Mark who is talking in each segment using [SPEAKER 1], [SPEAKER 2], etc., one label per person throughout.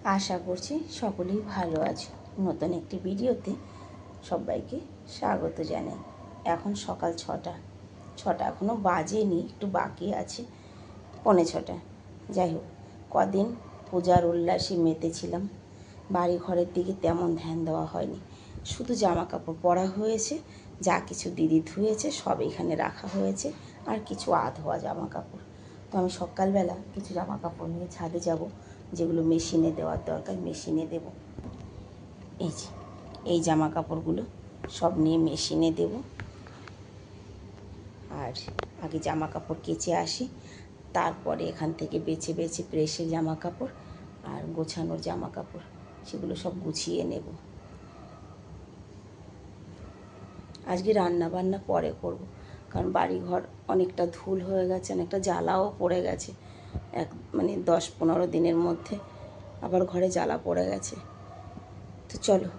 [SPEAKER 1] আশা করছি সকলেই ভালো আছো। নতুন একটি ভিডিওতে সবাইকে স্বাগত জানাই। এখন সকাল 6টা এখনও বাজেনি, একটু বাকি আছে, 6:45। যাই হোক, কদিন পূজার উল্লাসে মেতেছিলাম। বাড়ি ঘরের দিকে তেমন ধ্যান দেওয়া হয়নি, শুধু জামা কাপড় পরা হয়েছে, যা কিছু দিদি ধুয়েছে সব এখানে রাখা হয়েছে, আর কিছু ধোয়া জামা কাপড়। তো আমি সকালবেলা কিছু জামা কাপড় নিয়ে ছাদে যাব, যেগুলো মেশিনে দেওয়ার দরকার মেশিনে দেব। এই যে এই জামা কাপড়গুলো সব নিয়ে মেশিনে দেব। আর আগে জামা কাপড় কেচে আসি, তারপরে এখান থেকে বেছে বেছে প্রেসের জামা কাপড় আর গোছানোর জামা কাপড় সেগুলো সব গুছিয়ে নেব। আজকে রান্না বান্না পরে করব, কারণ বাড়িঘর অনেকটা ধুল হয়ে গেছে, অনেকটা জ্বালাও পড়ে গেছে। 10-15 দিনের মধ্যে আবার ঘরে জ্বালা পড়ে গেছে। তো চলো,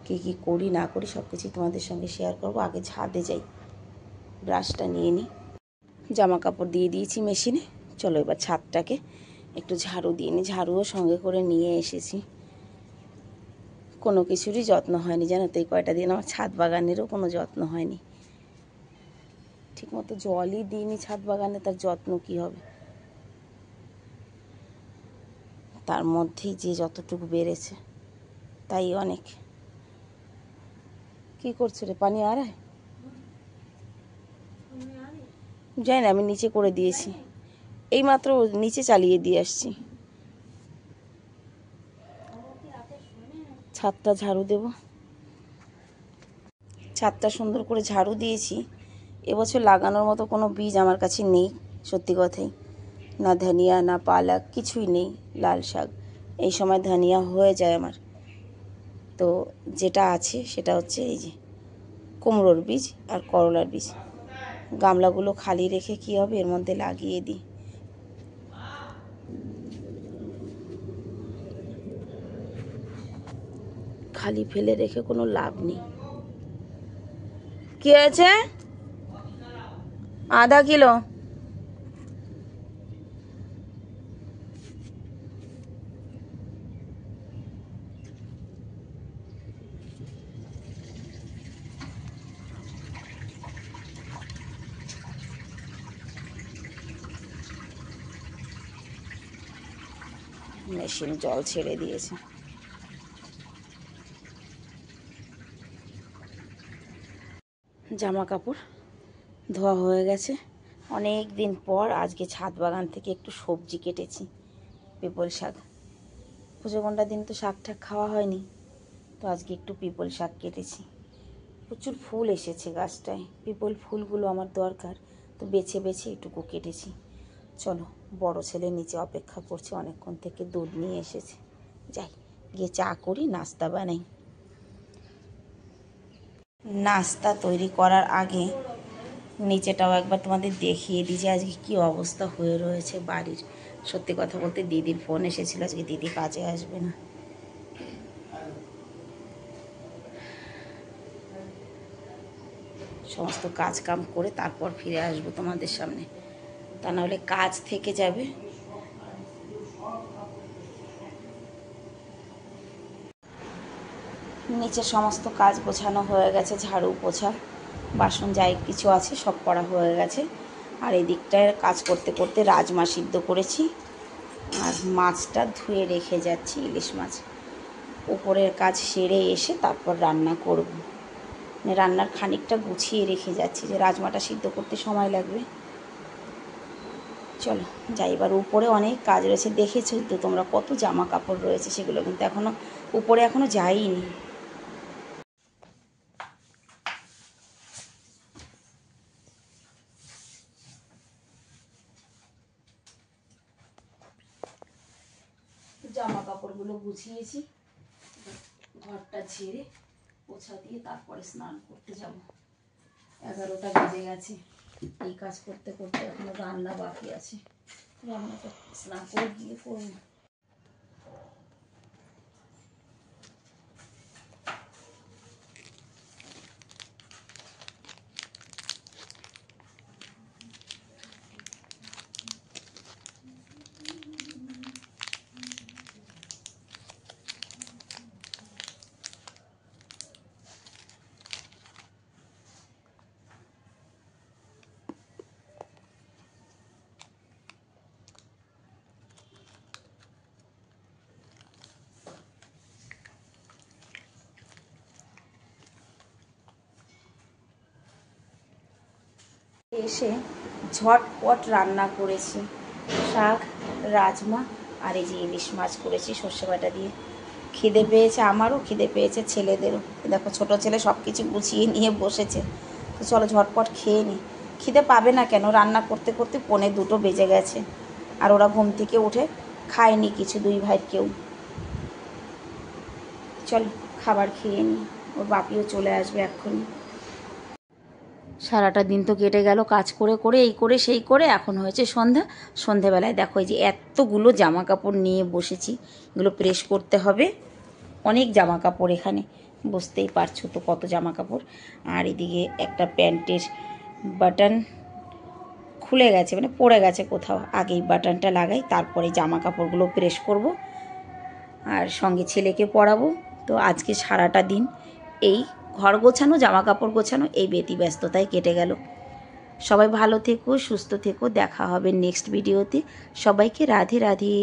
[SPEAKER 1] কী কী করি না করি সব কিছুই তোমাদের সঙ্গে শেয়ার করব। আগে ছাদে যাই, ব্রাশটা নিয়ে নিই। জামা কাপড় দিয়ে দিয়েছি মেশিনে, চলো এবার ছাদটাকে একটু ঝাড়ু দিয়ে নিই। ঝাড়ুও সঙ্গে করে নিয়ে এসেছি। কোনো কিছুরই যত্ন হয়নি জানো তো, এই কয়টা দিন আমার ছাদ বাগানেরও কোনো যত্ন হয়নি। ঠিকমতো জলই দিইনি ছাদ বাগানে, তার যত্ন কী হবে। তার মধ্যেই যে যতটুকু বেড়েছে তাই অনেক। কি করছো রে, পানি আড়ায়? জানি না, আমি নিচে করে দিয়েছি, এইমাত্র নিচে চালিয়ে দিয়ে আসছি। ছাদটা ঝাড়ু দেব, ছাদটা সুন্দর করে ঝাড়ু দিয়েছি। এবছর লাগানোর মতো কোনো বীজ আমার কাছে নেই, সত্যি কথাই। না ধনিয়া না পালক, কিছুই নেই। লাল শাক এই সময় ধনিয়া হয়ে যায় আমার। তো যেটা আছে সেটা হচ্ছে এই যে কুমড়োর বীজ আর করলার বীজ। গামলাগুলো খালি রেখে কী হবে, এর মধ্যে লাগিয়ে দিই। খালি ফেলে রেখে কোনো লাভ নেই। কি হয়েছে? আধা কিলো। মেশিন জল ছেড়ে দিয়েছে। জামা কাপড় ধোয়া হয়ে গেছে। অনেক দিন পর আজকে ছাদ বাগান থেকে একটু সবজি কেটেছি, পিপল শাক। পুজোগন্ডার দিন তো শাক ঠাক খাওয়া হয়নি, তো আজকে একটু পিপল শাক কেটেছি। প্রচুর ফুল এসেছে গাছটায়, পিপল ফুলগুলো আমার দরকার, তো বেছে বেছে এটুকু কেটেছি। চলো, বড় ছেলে নিচে অপেক্ষা করছে, অনেকক্ষণ থেকে দুধ নিয়ে এসেছে। যাই গিয়ে চা করি, নাস্তা বানাই। নাস্তা তৈরি করার আগে নিচেটাও একবার তোমাদের দেখিয়ে দিই যে আজকে কী অবস্থা হয়ে রয়েছে বাড়ির। সত্যি কথা বলতে দিদির ফোন এসেছিল, আজকে দিদি কাজে আসবে না। সমস্ত কাজ কাম করে তারপর ফিরে আসবো তোমাদের সামনে, তা নাহলে কাজ থেকে যাবে। নিচে সমস্ত কাজ গোছানো হয়ে গেছে, ঝাড়ু পোছা বাসন যাই কিছু আছে সব করা হয়ে গেছে। আর এই দিকটায় কাজ করতে করতে রাজমা সিদ্ধ করেছি, আর মাছটা ধুয়ে রেখে যাচ্ছি, ইলিশ মাছ। উপরের কাজ সেরে এসে তারপর রান্না করব। রান্নার খানিকটা গুছিয়ে রেখে যাচ্ছি, যে রাজমাটা সিদ্ধ করতে সময় লাগবে। চলো যাই, এবার উপরে অনেক কাজ রয়েছে। দেখেছো তো তোমরা কত জামা কাপড় রয়েছে, সেগুলো কিন্তু উপরে এখনও যাইনি। জামা কাপড়গুলো গুছিয়েছি, ঘরটা ঝেড়ে পোছা দিয়ে তারপরে স্নান করতে যাব। 11টা বেজে গেছে। এই কাজ করতে করতে এখনো রান্না বাকি আছে, রান্নাটা স্নান করে গিয়ে করবো। এসে ঝটপট রান্না করেছি, শাক, রাজমা আর এই যে ইলিশ মাছ করেছি সর্ষে বাটা দিয়ে। খিদে পেয়েছে আমারও, খিদে পেয়েছে ছেলেদেরও। দেখো ছোটো ছেলে সব কিছু গুছিয়ে নিয়ে বসেছে। তো চলো ঝটপট খেয়ে নিই। খিদে পাবে না কেন, রান্না করতে করতে 1:45 বেজে গেছে। আর ওরা ঘুম থেকে উঠে খায়নি কিছু, দুই ভাই কেউ। চলো খাবার খেয়ে নিই, ওর বাপিও চলে আসবে এক্ষুনি। সারাটা দিন তো কেটে গেল কাজ করে করে, এই করে সেই করে, এখন হয়েছে সন্ধ্যা। সন্ধেবেলায় দেখো এই যে এতগুলো জামা কাপড় নিয়ে বসেছি, এগুলো প্রেস করতে হবে। অনেক জামা কাপড় এখানে, বুঝতেই পারছো তো কত জামা কাপড়। আর এদিকে একটা প্যান্টের বাটন খুলে গেছে, মানে পড়ে গেছে কোথাও, আগেই বাটনটা লাগাই, তারপরে জামা কাপড়গুলো প্রেস করব। আর সঙ্গে ছেলেকে পরাবো। তো আজকে সারাটা দিন এই ঘর গোছানো, জামা কাপড় গোছানো, এই ব্যতিব্যস্ততায় কেটে গেল। সবাই ভালো থেকো, সুস্থ থেকো, দেখা হবে নেক্সট ভিডিওতে। সবাইকে রাধে রাধে।